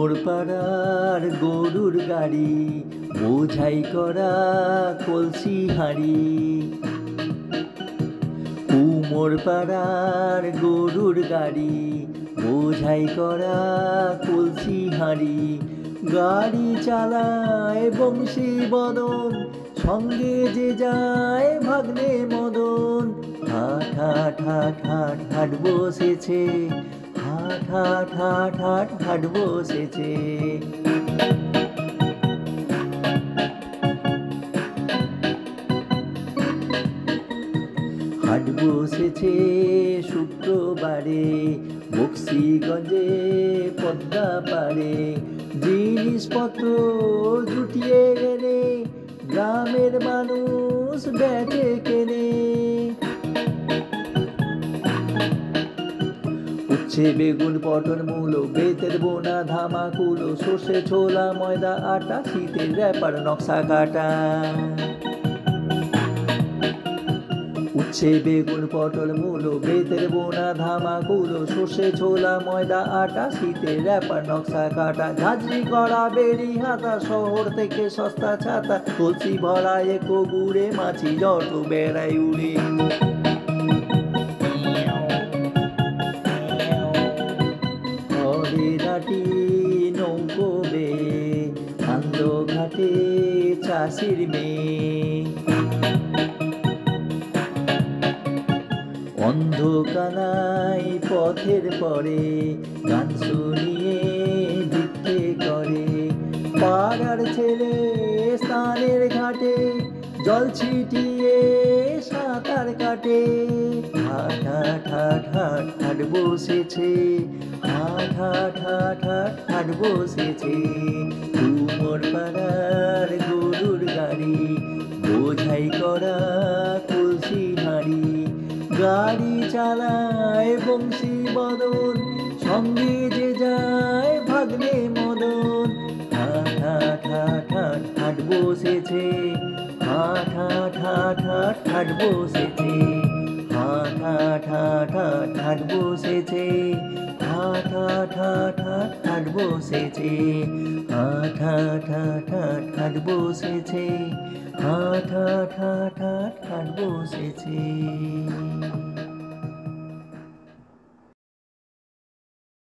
মোর পাড়ার গরুর গাড়ি, বোঝাই করা কলসি হাঁড়ি। কুমোর পাড়ার গরুর গাড়ি, বোঝাই করা কলসি হাঁড়ি। গাড়ি চালায় বংশী বদন, সঙ্গে যে যায় ভাগ্নে মদন। হাট হাট হাট হাট হাট বসেছে, হাট হাট হাট হাট হাট বসেছে। হাট বসেছে শুক্রবারে, বক্সিগঞ্জে পদ্মা পারে। জিনিসপত্র জুটিয়ে এনে গ্রামের মানুষ বেচে কেনে। উচ্ছে বেগুন পটল মূলো, বেতের বোনা ধামা কুলো, সর্ষে ছোলা ময়দা আটা, শীতের র্যাপার নকশা কাটা। উচ্ছে বেগুন পটল মূলো, বেতের বোনা ধামা কুলো, সর্ষে ছোলা ময়দা আটা, শীতের র্যাপার নকশা কাটা। ঝাঁঝরি করা বেড়ি হাতা, শহর থেকে সস্তা ছাতা, কলসি ভরা একো গুড়ে মাছি যত বেড়ায় উড়ে। ঘাটি নৌকো বে, আন্দ ঘাটে চাষির মেয়ে। অন্ধকানাই পথের পরে, গান শুনিয়ে ভিক্ষে করে। পাড়ার ছেলে স্নানের ঘাটে, জল ছিটিয়ে সাঁতার কাটে। হাট হাট হাট হাট হাট বসেছে, হাট হাট হাট হাট হাট বসেছে। কুমোর পাড়ার গরুর গাড়ি, বোঝাই করা কলসি হাঁড়ি। গাড়ি চালায় বংশী বদন, সঙ্গে যে যায় ভাগ্নে মদন। হাট হাট হাট হাট হাট বসেছে, হাট হাট হাট হাট হাট বসেছে। হাট হাট হাট হাট হাট বসেছে, হাট হাট হাট হাট হাট বসেছে। হাট হাট হাট হাট হাট বসেছে, হাট হাট হাট হাট হাট বসেছে।